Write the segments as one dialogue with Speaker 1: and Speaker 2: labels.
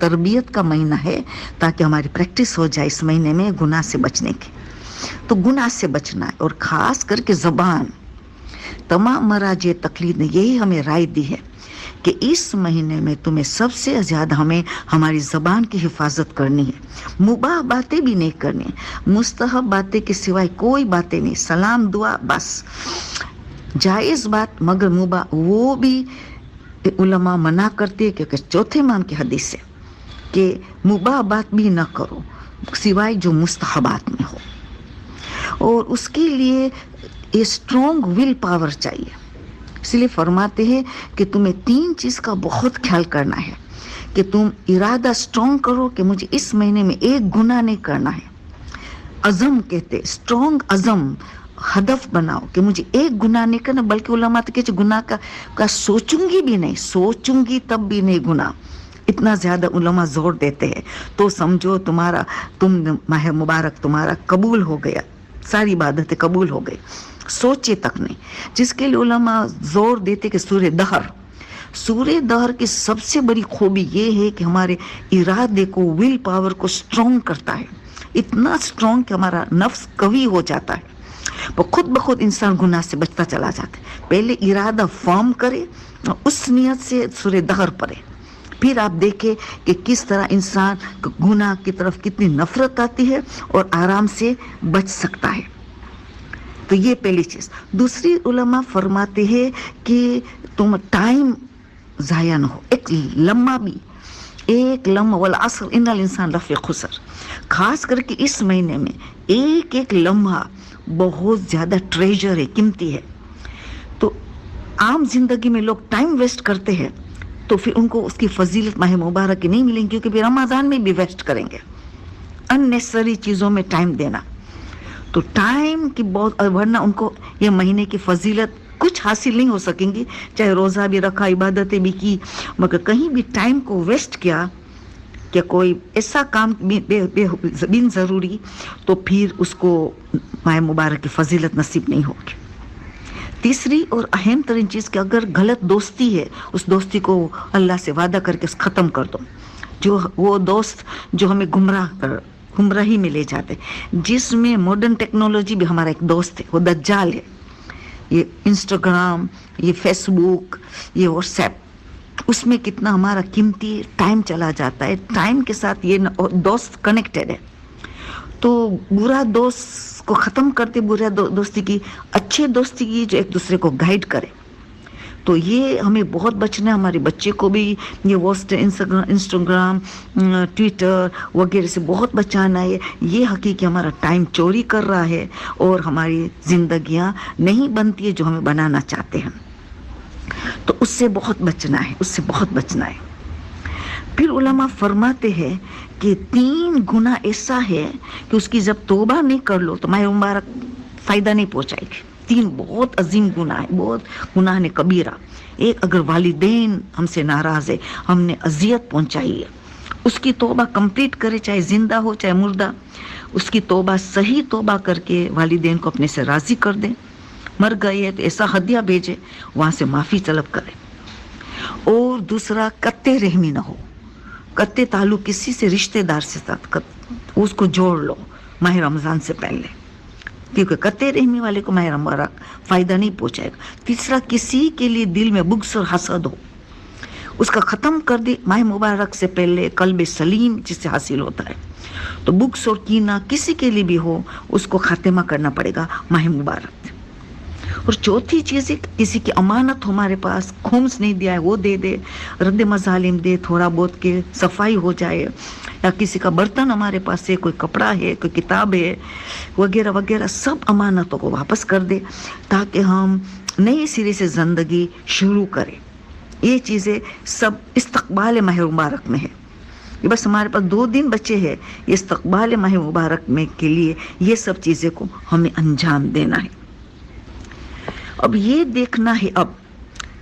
Speaker 1: तरबियत का महीना है, ताकि हमारी प्रैक्टिस हो जाए इस महीने में गुनाह से बचने की। तो गुनाह से बचना है, और ख़ास करके ज़बान। तमाम मराज तकलीद ने यही हमें राय दी है कि इस महीने में तुम्हें सबसे ज़्यादा हमें हमारी ज़बान की हिफाजत करनी है। मुबाह बातें भी नहीं करनी, मुस्तहब बातें के सिवाय कोई बातें नहीं। सलाम दुआ बस, जायज़ बात, मगर मुबाह वो भी उलमा मना करती है, क्योंकि चौथे इमाम की हदीस है कि मुबाह बात भी ना करो सिवाय जो मुस्तहबात में हो। और उसके लिए ये स्ट्रॉन्ग विल पावर चाहिए। इसलिए फरमाते हैं कि तुम्हें 3 चीज़ का बहुत ख्याल करना है, कि तुम इरादा स्ट्रॉन्ग करो कि मुझे इस महीने में एक गुनाह नहीं करना है। अज़म कहते, स्ट्रॉन्ग अज़म, हदफ बनाओ कि मुझे एक गुनाह नहीं करना। बल्कि उलमा तो कहते गुनाह का सोचूंगी भी नहीं, सोचूंगी तब भी नहीं गुनाह। इतना ज़्यादा उलमा जोर देते हैं। तो समझो तुम माह मुबारक तुम्हारा कबूल हो गया, सारी इबादतें कबूल हो गई, सोचे तक नहीं। जिसके लिए उलमा जोर देते कि सूरह दहर की सबसे बड़ी खूबी ये है कि हमारे इरादे को, विल पावर को स्ट्रॉन्ग करता है। इतना स्ट्रॉन्ग कि हमारा नफ्स कवी हो जाता है, वो खुद ब खुद इंसान गुनाह से बचता चला जाता है। पहले इरादा फॉर्म करे, उस नियत से सूरह दहर पढ़े, फिर आप देखें कि किस तरह इंसान गुनाह की तरफ कितनी नफरत आती है और आराम से बच सकता है। तो ये पहली चीज़। दूसरी उलमा फरमाते हैं कि तुम टाइम ज़ाया न हो, एक लम्हा भी, एक लम्हा, वल असर इन्नल इंसान लफ़ी खुसर। खास करके इस महीने में एक एक लम्हा बहुत ज़्यादा ट्रेजर है, कीमती है। तो आम जिंदगी में लोग टाइम वेस्ट करते हैं, तो फिर उनको उसकी फजीलत माह मुबारक की नहीं मिलेंगी, क्योंकि फिर रमज़ान में भी वेस्ट करेंगे अननेसेसरी चीज़ों में टाइम देना। तो टाइम की बहुत, वरना उनको ये महीने की फजीलत कुछ हासिल नहीं हो सकेंगी। चाहे रोज़ा भी रखा, इबादतें भी की, मगर कहीं भी टाइम को वेस्ट किया कि कोई ऐसा काम बिन ज़रूरी, तो फिर उसको माह मुबारक की फजीलत नसीब नहीं होगी। तीसरी और अहम तरीन चीज़ कि अगर गलत दोस्ती है, उस दोस्ती को अल्लाह से वादा करके ख़त्म कर दो। जो वो दोस्त जो हमें गुमराही में ले जाते, जिसमें मॉडर्न टेक्नोलॉजी भी, हमारा एक दोस्त है, वो दज्जाल है। ये इंस्टाग्राम, ये फेसबुक, ये व्हाट्सएप, उसमें कितना हमारा कीमती टाइम चला जाता है। टाइम के साथ ये दोस्त कनेक्टेड है। तो बुरा दोस्त को ख़त्म करते, बुरा दोस्ती की, अच्छे दोस्ती की जो एक दूसरे को गाइड करे। तो ये हमें बहुत बचना है। हमारे बच्चे को भी ये व्हाट्सएप, इंस्टाग्राम, ट्विटर वगैरह से बहुत बचाना है। ये हकीकी हमारा टाइम चोरी कर रहा है और हमारी जिंदगियां नहीं बनती है जो हमें बनाना चाहते हैं। तो उससे बहुत बचना है, उससे बहुत बचना है। फिर उलमा फरमाते हैं कि 3 गुनाह ऐसा है कि उसकी जब तौबा नहीं कर लो तो माह मुबारक फ़ायदा नहीं पहुँचाएगी। 3 बहुत अजीम गुनाह है, बहुत गुनाह ने कबीरा। एक, अगर वालिदैन हमसे नाराज़ है, हमने अजियत पहुँचाई है, उसकी तौबा कंप्लीट करे, चाहे ज़िंदा हो चाहे मुर्दा। उसकी तौबा, सही तौबा करके वालिदैन को अपने से राज़ी कर दें। मर गए है तो ऐसा हदिया भेजे, वहाँ से माफ़ी तलब करे। और दूसरा, कत्ते रहमी ना हो, कत्ते ताल्लुक़ किसी से, रिश्तेदार से साथ उसको जोड़ लो माह रमज़ान से पहले, क्योंकि कत्ते रहमी वाले को माह मुबारक फ़ायदा नहीं पहुँचाएगा। तीसरा, किसी के लिए दिल में बुग़्ज़ और हसद हो, उसका ख़त्म कर दे माह मुबारक से पहले। कल्ब सलीम जिससे हासिल होता है, तो बुग़्ज़ और कीना किसी के लिए भी हो, उसको ख़ात्मा करना पड़ेगा माह मुबारक। और चौथी चीज़ है, किसी की अमानत हमारे पास, खुम्स नहीं दिया है, वो दे दे, रद्द मज़ालिम दे, थोड़ा बहुत के सफाई हो जाए। या किसी का बर्तन हमारे पास है, कोई कपड़ा है, कोई किताब है, वगैरह वगैरह, सब अमानतों को वापस कर दे, ताकि हम नए सिरे से ज़िंदगी शुरू करें। ये चीज़ें सब इस्तक़बाल माह मुबारक में है। ये बस हमारे पास 2 दिन बचे हैं, ये इस्तक़बाल माह मुबारक में के लिए ये सब चीज़ें को हमें अंजाम देना है। अब ये देखना है, अब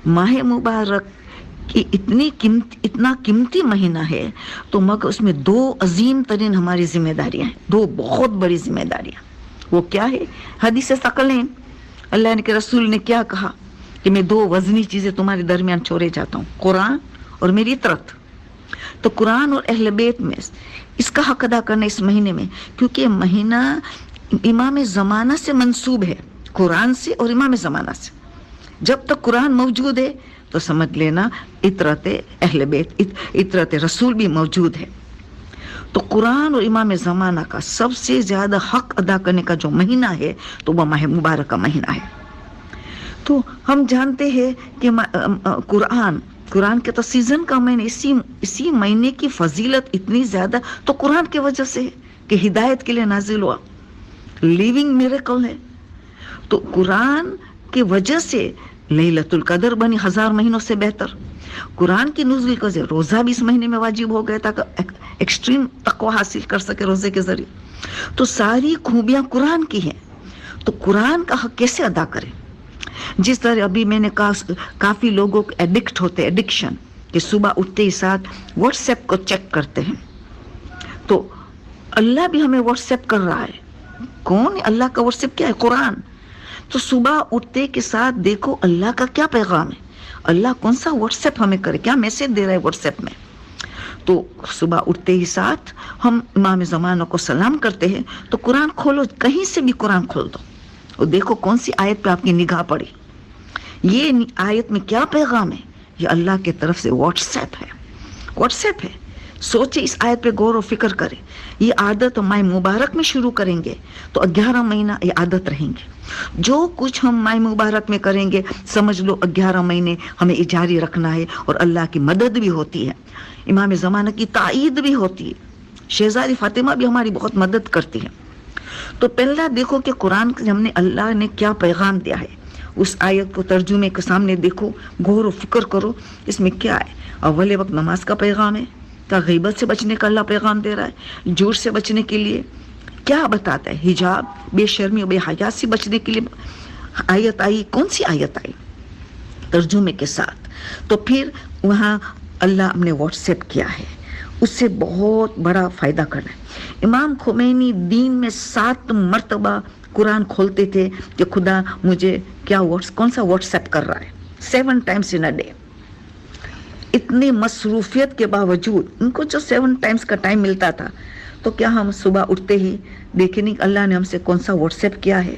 Speaker 1: माह मुबारक की इतना कीमती महीना है, तो मगर उसमें 2 अजीम तरीन हमारी जिम्मेदारियां हैं, 2 बहुत बड़ी जिम्मेदारियां। वो क्या है? हदीस सकलैन, अल्लाह के रसूल ने क्या कहा कि मैं 2 वजनी चीज़ें तुम्हारे दरमियान छोड़े जाता हूँ, कुरान और मेरी इतरत। تو قرآن اور اہل بیت میں اس کا حق ادا کرنا اس مہینے میں، کیونکہ یہ مہینہ امام زمانہ سے منسوب ہے، قرآن سے اور امام زمانہ سے. جب تک قرآن موجود ہے تو سمجھ لینا اطرت اہل بیت، اطرت رسول بھی موجود ہے. تو قرآن اور امام زمانہ کا سب سے زیادہ حق ادا کرنے کا جو مہینہ ہے تو وہ ماہ مبارک کا مہینہ ہے. تو ہم جانتے ہیں کہ قرآن کے تو سیزن کا مہینہ، اسی مہینے کی فضیلت اتنی زیادہ تو قرآن کی وجہ سے ہے کہ ہدایت کے لیے نازل ہوا، لیونگ میریکل ہے. تو قرآن کی وجہ سے لیلۃ القدر بنی 1000 مہینوں سے بہتر. قرآن کی نزول کا روزہ بھی اس مہینے میں واجب ہو گیا تاکہ ایکسٹریم تقوی حاصل کر سکے روزے کے ذریعے. تو ساری خوبیاں قرآن کی ہیں. تو قرآن کا حق کیسے ادا کریں؟ جس طرح ابھی میں نے کہا کافی لوگوں کو ایڈکٹ ہوتے، ایڈکشن کہ صبح اٹھتے ہی ساتھ واٹس ایپ کو چیک کرتے ہیں. تو اللہ بھی ہمیں واٹس ایپ کر رہا ہے. کون؟ اللہ کا واٹس ایپ کیا ہے؟ قرآن. تو صبح اٹھتے کے ساتھ دیکھو اللہ کا کیا پیغام ہے، اللہ کون سا واٹس ایپ ہمیں کرے، کیا میسج دے رہا ہے واٹس ایپ میں. تو صبح اٹھتے ہی ساتھ ہم امام زمانہ کو سلام کرتے ہیں تو قرآن کھولو، کہیں سے بھی قرآن کھول دو اور دیکھو کون سی آیت پہ آپ کی نگاہ پڑی، یہ آیت میں کیا پیغام ہے. یہ اللہ کی طرف سے واٹس ایپ ہے، واٹس ایپ ہے. سوچے اس آیت پہ غور و فکر کرے. یہ عادت ماہ مبارک میں شروع کریں گے تو 11 مہینہ یہ عادت رہیں گے. جو کچھ ہم ماہ مبارک میں کریں گے سمجھ لو 11 مہینے ہمیں جاری رکھنا ہے، اور اللہ کی مدد بھی ہوتی ہے، امام زمانہ کی تائید بھی ہوتی ہے. شہزادی فاطمہ بھی ہماری بہت مدد کرتی ہے. تو پہلا دیکھو کہ قرآن ہم نے اللہ نے کیا پیغام دیا ہے. اس آیت کو ترجمے کے سامنے دیکھو، غور و فکر کرو اس میں کیا ہے. اول وقت نماز کا پیغام ہے، کیا غیبت سے بچنے کا اللہ پیغام دے رہا ہے، جھوٹ سے بچنے کے لیے کیا بتاتا ہے، حجاب، بے شرمی اور بے حیاء سے بچنے کے لیے آیت آئی. کون سی آیت آئی؟ ترجمے کے ساتھ. تو پھر وہاں اللہ نے واٹس ایپ کیا ہے، اس سے بہت بڑا فائدہ کرنا ہے. امام خمینی دین میں 7 مرتبہ قرآن کھولتے تھے کہ خدا مجھے کیا کون سا واٹس ایپ کر رہا ہے. 7 times in a day. اتنی مصروفیت کے باوجود ان کو جو 7 times کا ٹائم ملتا تھا، تو کیا ہم صبح اٹھتے ہی دیکھیں نہیں اللہ نے ہم سے کون سا واٹس ایپ کیا ہے،